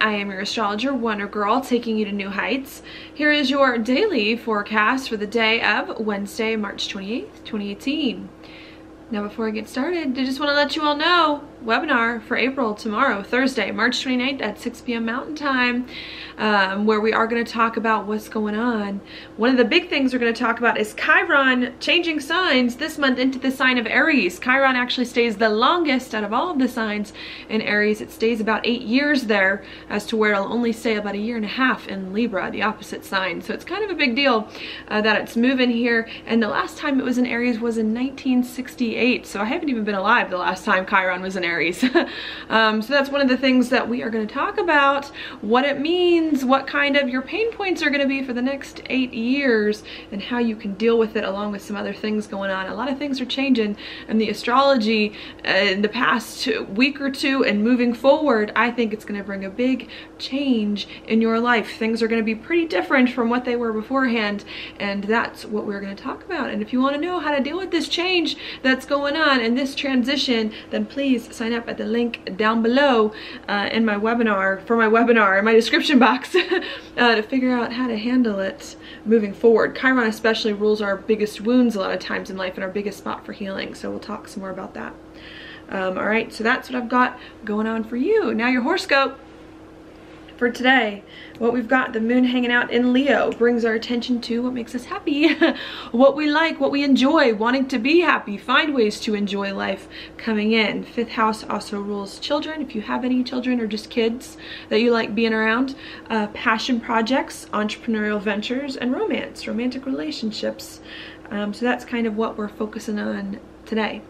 I am your astrologer, Wonder Girl, taking you to new heights. Here is your daily forecast for the day of Wednesday, March 28th, 2018. Now before I get started, I just want to let you all know, webinar for April tomorrow, Thursday, March 29th at 6 p.m. Mountain Time, where we are going to talk about what's going on. One of the big things we're going to talk about is Chiron changing signs this month into the sign of Aries. Chiron actually stays the longest out of all of the signs in Aries. It stays about 8 years there, as to where it'll only stay about 1.5 years in Libra, the opposite sign. So it's kind of a big deal that it's moving here. And the last time it was in Aries was in 1968. So I haven't even been alive the last time Chiron was in Aries. So that's one of the things that we are going to talk about, what it means, what kind of your pain points are going to be for the next 8 years, and how you can deal with it, along with some other things going on. A lot of things are changing in the astrology in the past week or two, and moving forward, I think it's going to bring a big change in your life. Things are going to be pretty different from what they were beforehand, and that's what we're going to talk about. And if you want to know how to deal with this change that's going on and this transition, then please sign up at the link down below in my webinar, in my description box, to figure out how to handle it moving forward. Chiron especially rules our biggest wounds a lot of times in life and our biggest spot for healing, so we'll talk some more about that. All right, so that's what I've got going on for you. Now your horoscope for today. What we've got, the moon hanging out in Leo, brings our attention to what makes us happy, what we like, what we enjoy, wanting to be happy, find ways to enjoy life coming in. 5th house also rules children, if you have any children or just kids that you like being around, passion projects, entrepreneurial ventures, and romance, romantic relationships. So that's kind of what we're focusing on today.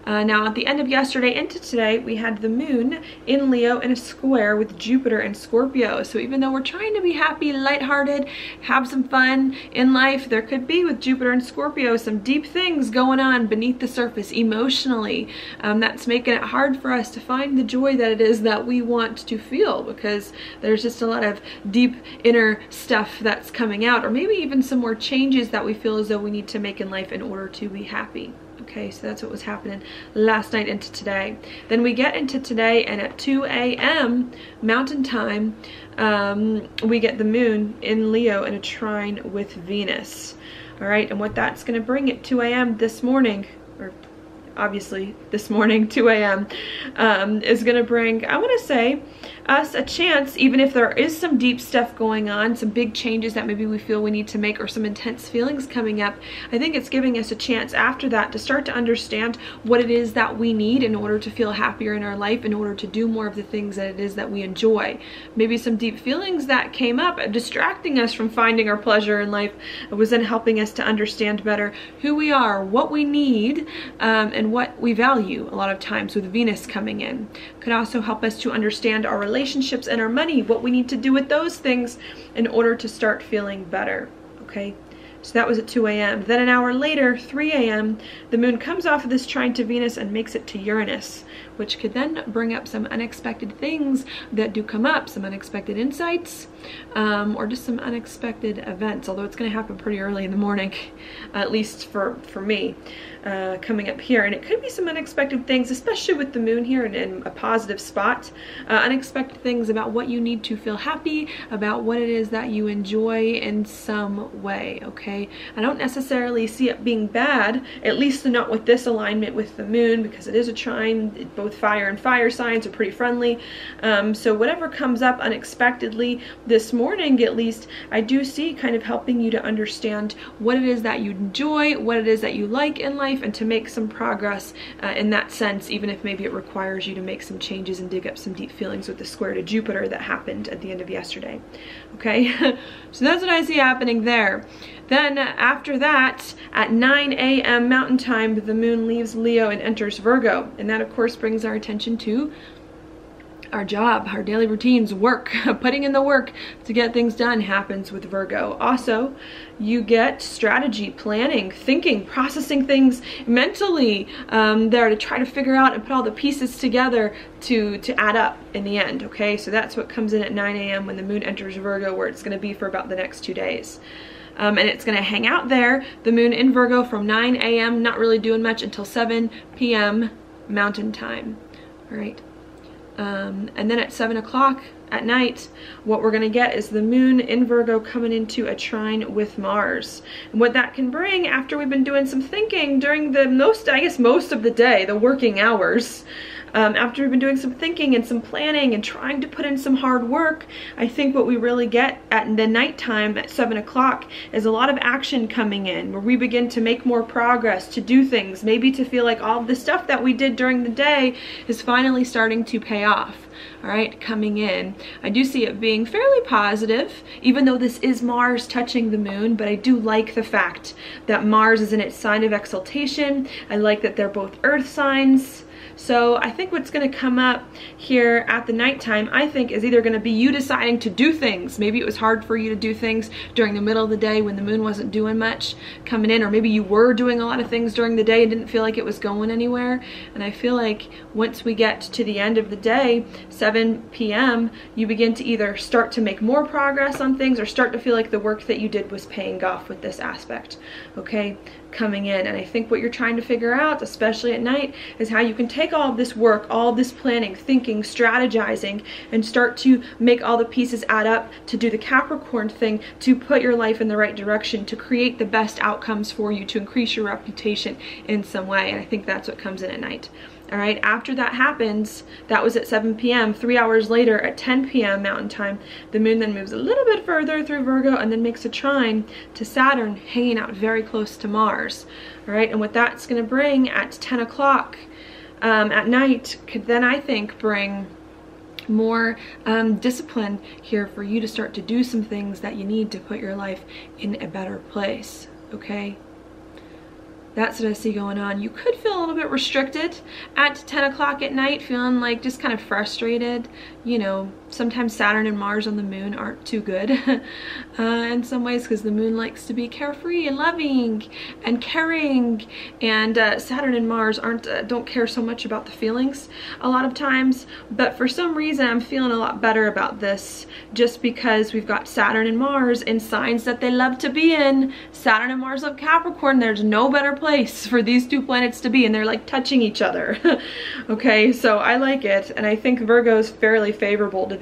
Now at the end of yesterday into today, we had the moon in Leo in a square with Jupiter and Scorpio. So even though we're trying to be happy, lighthearted, have some fun in life, there could be with Jupiter and Scorpio some deep things going on beneath the surface emotionally. That's making it hard for us to find the joy that it is that we want to feel, because there's just a lot of deep inner stuff that's coming out, or maybe even some more changes that we feel as though we need to make in life in order to be happy. Okay, so that's what was happening last night into today. Then we get into today, and at 2 a.m. Mountain Time, we get the moon in Leo in a trine with Venus. All right, and what that's going to bring at 2 a.m. this morning, or obviously this morning, 2 a.m., is going to bring, I want to say, us a chance, even if there is some deep stuff going on, some big changes that maybe we feel we need to make, or some intense feelings coming up. I think it's giving us a chance after that to start to understand what it is that we need in order to feel happier in our life, in order to do more of the things that it is that we enjoy. Maybe some deep feelings that came up distracting us from finding our pleasure in life was then helping us to understand better who we are, what we need, and what we value. A lot of times with Venus coming in could also help us to understand our relationships and our money, what we need to do with those things in order to start feeling better. Okay, so that was at 2 a.m. Then an hour later, 3 a.m., the moon comes off of this trine to Venus and makes it to Uranus, which could then bring up some unexpected things that do come up, some unexpected insights, or just some unexpected events, although it's going to happen pretty early in the morning, at least for me, coming up here. And it could be some unexpected things, especially with the moon here in a positive spot, unexpected things about what you need to feel happy, about what it is that you enjoy in some way. Okay, I don't necessarily see it being bad, at least not with this alignment with the moon, because it is a trine. Both fire and fire signs are pretty friendly. So whatever comes up unexpectedly this morning, at least, I do see kind of helping you to understand what it is that you enjoy, what it is that you like in life, and to make some progress in that sense, even if maybe it requires you to make some changes and dig up some deep feelings with the square to Jupiter that happened at the end of yesterday. Okay, so that's what I see happening there. Then after that, at 9 a.m. Mountain Time, the moon leaves Leo and enters Virgo. And that, of course, brings our attention to our job, our daily routines, work. Putting in the work to get things done happens with Virgo. Also, you get strategy, planning, thinking, processing things mentally there to try to figure out and put all the pieces together to add up in the end. Okay, so that's what comes in at 9 a.m. when the moon enters Virgo, where it's going to be for about the next 2 days. And it's going to hang out there, the moon in Virgo, from 9 a.m., not really doing much until 7 p.m. Mountain Time. All right. And then at 7 o'clock at night, what we're going to get is the moon in Virgo coming into a trine with Mars. And what that can bring after we've been doing some thinking during the most of the day, the working hours, after we've been doing some thinking and some planning and trying to put in some hard work, I think what we really get at the nighttime at 7 o'clock is a lot of action coming in, where we begin to make more progress, to do things, maybe to feel like all of the stuff that we did during the day is finally starting to pay off. All right, coming in. I do see it being fairly positive, even though this is Mars touching the moon, but I do like the fact that Mars is in its sign of exaltation. I like that they're both earth signs. So I think what's going to come up here at the nighttime, I think, is either going to be you deciding to do things. Maybe it was hard for you to do things during the middle of the day when the moon wasn't doing much coming in, or maybe you were doing a lot of things during the day and didn't feel like it was going anywhere. And I feel like once we get to the end of the day, 7 p.m., you begin to either start to make more progress on things or start to feel like the work that you did was paying off with this aspect, okay, coming in. And I think what you're trying to figure out, especially at night, is how you can take all of this work, all of this planning, thinking, strategizing, and start to make all the pieces add up to do the Capricorn thing, to put your life in the right direction, to create the best outcomes for you, to increase your reputation in some way. And I think that's what comes in at night. All right, after that happens, that was at 7 p.m. 3 hours later at 10 p.m. Mountain Time, the moon then moves a little bit further through Virgo and then makes a trine to Saturn, hanging out very close to Mars. All right, and what that's going to bring at 10 o'clock at night could then, I think, bring more discipline here for you to start to do some things that you need to put your life in a better place, okay? That's what I see going on. You could feel a little bit restricted at 10 o'clock at night, feeling like just kind of frustrated. You know, sometimes Saturn and Mars on the moon aren't too good in some ways, because the moon likes to be carefree and loving and caring, and Saturn and Mars don't care so much about the feelings a lot of times. But for some reason, I'm feeling a lot better about this, just because we've got Saturn and Mars in signs that they love to be in. Saturn and Mars of Capricorn, there's no better place for these two planets to be, and they're like touching each other. Okay, so I like it, and I think Virgo is fairly favorable to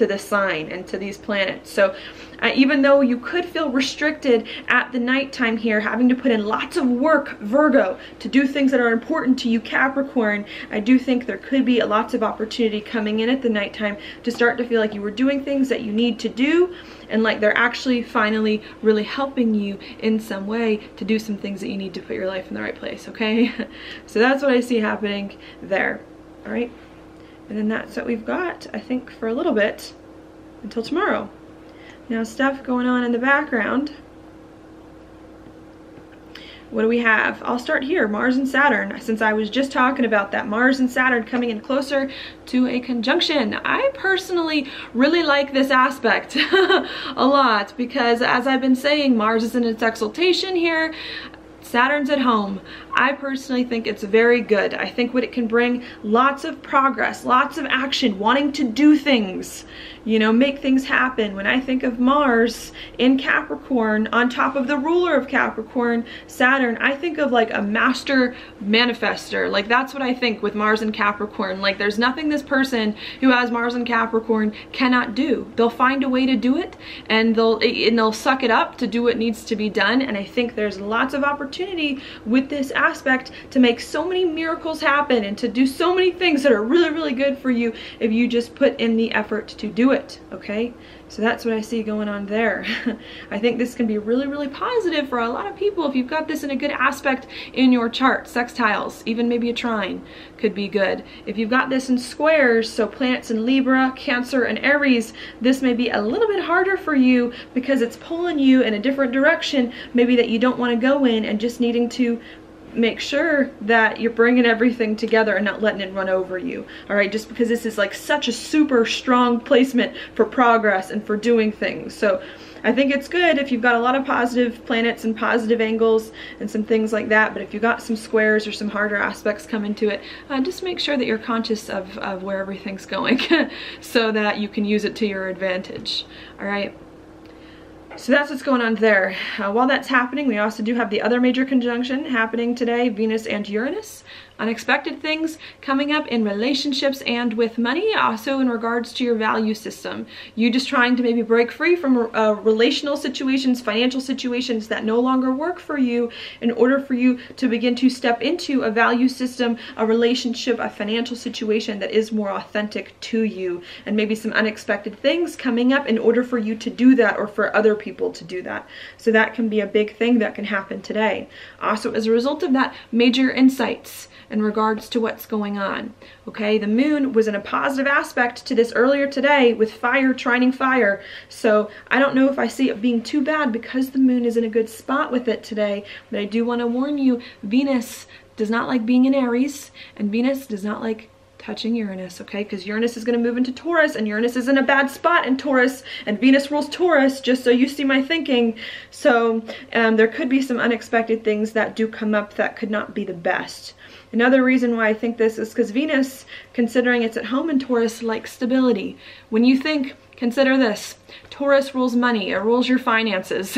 this sign and to these planets. So even though you could feel restricted at the nighttime here, having to put in lots of work, Virgo, to do things that are important to you, Capricorn, I do think there could be lots of opportunity coming in at the nighttime to start to feel like you were doing things that you need to do, and like they're actually finally really helping you in some way to do some things that you need to put your life in the right place, okay? So that's what I see happening there, all right? And then that's what we've got, I think, for a little bit until tomorrow. Now, stuff going on in the background. What do we have? I'll start here, Mars and Saturn, since I was just talking about that. Mars and Saturn coming in closer to a conjunction. I personally really like this aspect a lot, because as I've been saying, Mars is in its exaltation here. Saturn's at home. I personally think it's very good. I think what it can bring, lots of progress, lots of action, wanting to do things, you know, make things happen. When I think of Mars in Capricorn, on top of the ruler of Capricorn, Saturn, I think of like a master manifester. Like, that's what I think with Mars and Capricorn. Like, there's nothing this person who has Mars and Capricorn cannot do. They'll find a way to do it, and they'll suck it up to do what needs to be done. And I think there's lots of opportunity with this aspect to make so many miracles happen and to do so many things that are really, really good for you if you just put in the effort to do it, okay? So that's what I see going on there. I think this can be really, really positive for a lot of people if you've got this in a good aspect in your chart. Sextiles, even maybe a trine could be good. If you've got this in squares, so planets in Libra, Cancer, and Aries, this may be a little bit harder for you because it's pulling you in a different direction, maybe that you don't want to go in, and just needing to make sure that you're bringing everything together and not letting it run over you, all right? Just because this is like such a super strong placement for progress and for doing things. So I think it's good if you've got a lot of positive planets and positive angles and some things like that, but if you've got some squares or some harder aspects come into it, just make sure that you're conscious of where everything's going so that you can use it to your advantage, all right? So that's what's going on there. While that's happening, we also do have the other major conjunction happening today, Venus and Uranus. unexpected things coming up in relationships and with money, also in regards to your value system. You just trying to maybe break free from relational situations, financial situations that no longer work for you, in order for you to begin to step into a value system, a relationship, a financial situation that is more authentic to you, and maybe some unexpected things coming up in order for you to do that, or for other people to do that. So that can be a big thing that can happen today. Also, as a result of that, major insights in regards to what's going on. Okay, the moon was in a positive aspect to this earlier today with fire trining fire. So I don't know if I see it being too bad because the moon is in a good spot with it today. But I do want to warn you, Venus does not like being in Aries, and Venus does not like touching Uranus, okay? Because Uranus is going to move into Taurus, and Uranus is in a bad spot in Taurus, and Venus rules Taurus, just so you see my thinking. So there could be some unexpected things that do come up that could not be the best. Another reason why I think this is because Venus, considering it's at home in Taurus, likes stability. When you think, consider this, Taurus rules money, it rules your finances.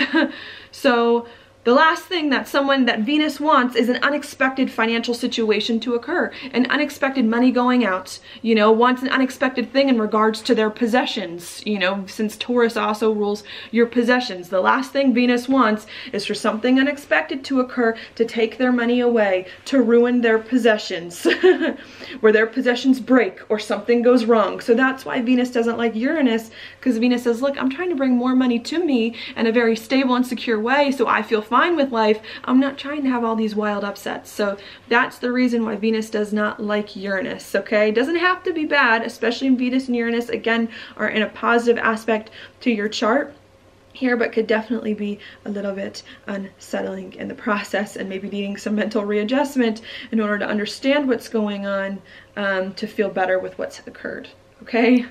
So the last thing that Venus wants is an unexpected financial situation to occur, an unexpected money going out, you know, wants an unexpected thing in regards to their possessions, you know, since Taurus also rules your possessions. The last thing Venus wants is for something unexpected to occur to take their money away, to ruin their possessions, where their possessions break or something goes wrong. So that's why Venus doesn't like Uranus, because Venus says, look, I'm trying to bring more money to me in a very stable and secure way, so I feel fine with life. I'm not trying to have all these wild upsets. So that's the reason why Venus does not like Uranus, okay? It doesn't have to be bad, especially when Venus and Uranus, again, are in a positive aspect to your chart here, but could definitely be a little bit unsettling in the process, and maybe needing some mental readjustment in order to understand what's going on, to feel better with what's occurred, okay?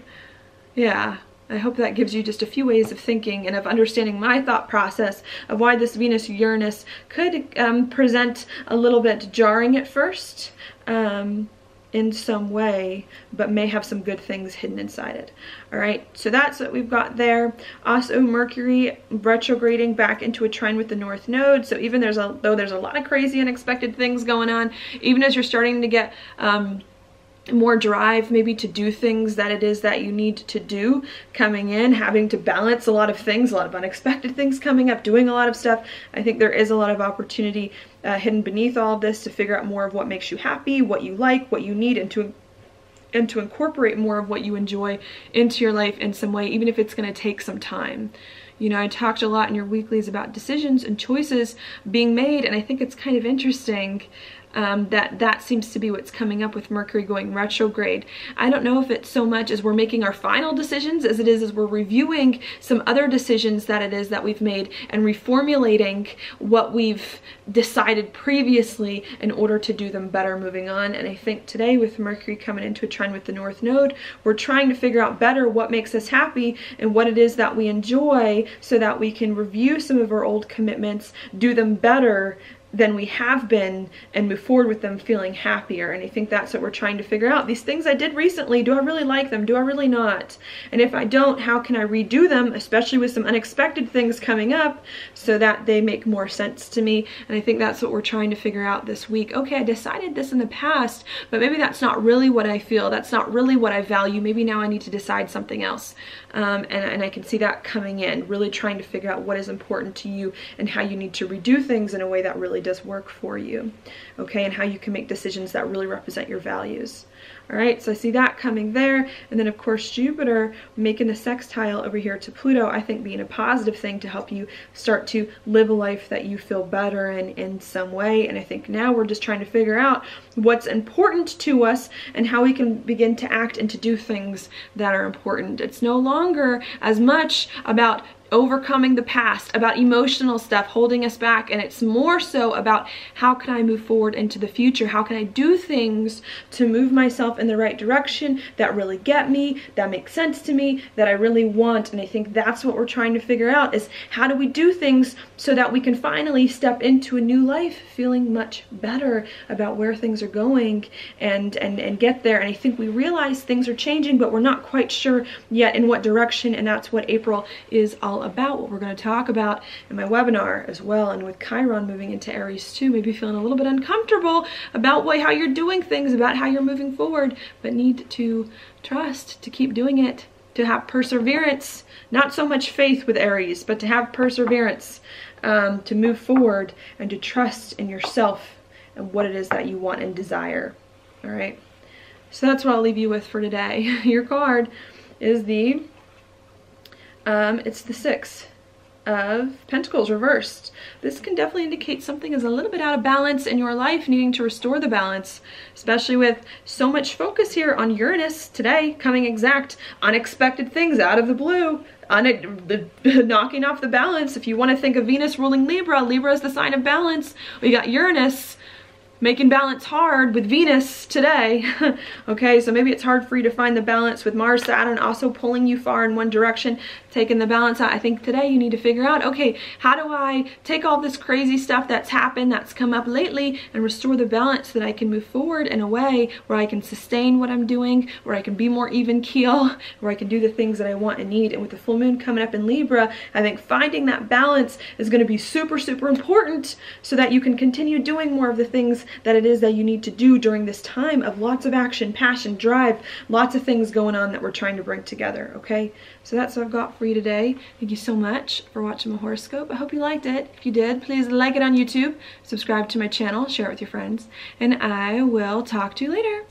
Yeah. I hope that gives you just a few ways of thinking and of understanding my thought process of why this Venus-Uranus could present a little bit jarring at first in some way, but may have some good things hidden inside it. All right, so that's what we've got there. Also, Mercury retrograding back into a trine with the North Node. So even though there's a lot of crazy unexpected things going on, even as you're starting to get more drive maybe to do things that it is that you need to do coming in, having to balance a lot of things, a lot of unexpected things coming up, doing a lot of stuff. I think there is a lot of opportunity hidden beneath all of this to figure out more of what makes you happy, what you like, what you need, and to incorporate more of what you enjoy into your life in some way, even if it's going to take some time. You know, I talked a lot in your weeklies about decisions and choices being made, and I think it's kind of interesting that seems to be what's coming up with Mercury going retrograde. I don't know if it's so much as we're making our final decisions as it is as we're reviewing some other decisions that it is that we've made and reformulating what we've decided previously in order to do them better moving on. And I think today with Mercury coming into a trine with the North Node, we're trying to figure out better what makes us happy and what it is that we enjoy, so that we can review some of our old commitments, do them better than we have been, and move forward with them feeling happier. And I think that's what we're trying to figure out. These things I did recently, do I really like them? Do I really not? And if I don't, how can I redo them, especially with some unexpected things coming up, so that they make more sense to me? And I think that's what we're trying to figure out this week. Okay, I decided this in the past, but maybe that's not really what I feel. That's not really what I value. Maybe now I need to decide something else. And I can see that coming in, really trying to figure out what is important to you and how you need to redo things in a way that really does work for you, okay, and how you can make decisions that really represent your values. All right, so I see that coming there. And then of course Jupiter making the sextile over here to Pluto, I think being a positive thing to help you start to live a life that you feel better in some way. And I think now we're just trying to figure out what's important to us and how we can begin to act and to do things that are important. It's no longer as much about overcoming the past, about emotional stuff holding us back, and it's more so about how can I move forward into the future? How can I do things to move myself in the right direction that really get me, that make sense to me, that I really want? And I think that's what we're trying to figure out, is how do we do things so that we can finally step into a new life feeling much better about where things are going and get there. And I think we realize things are changing, but we're not quite sure yet in what direction, and that's what April is all all about, what we're going to talk about in my webinar as well. And with Chiron moving into Aries too, maybe feeling a little bit uncomfortable about how you're doing things, about how you're moving forward, but need to trust, to keep doing it, to have perseverance, not so much faith with Aries, but to have perseverance, to move forward and to trust in yourself and what it is that you want and desire. All right. So that's what I'll leave you with for today. Your card is it's the Six of Pentacles reversed. This can definitely indicate something is a little bit out of balance in your life, needing to restore the balance, especially with so much focus here on Uranus today, coming exact, unexpected things out of the blue, knocking off the balance. If you want to think of Venus ruling Libra, Libra is the sign of balance. We got Uranus making balance hard with Venus today. Okay, so maybe it's hard for you to find the balance with Mars, Saturn also pulling you far in one direction, taking the balance out. I think today you need to figure out, okay, how do I take all this crazy stuff that's happened, that's come up lately, and restore the balance so that I can move forward in a way where I can sustain what I'm doing, where I can be more even keel, where I can do the things that I want and need. And with the full moon coming up in Libra, I think finding that balance is going to be super, super important so that you can continue doing more of the things that it is that you need to do during this time of lots of action, passion, drive, lots of things going on that we're trying to bring together. Okay, so that's what I've got for you today. Thank you so much for watching my horoscope. I hope you liked it. If you did, please like it on YouTube, subscribe to my channel, share it with your friends, and I will talk to you later.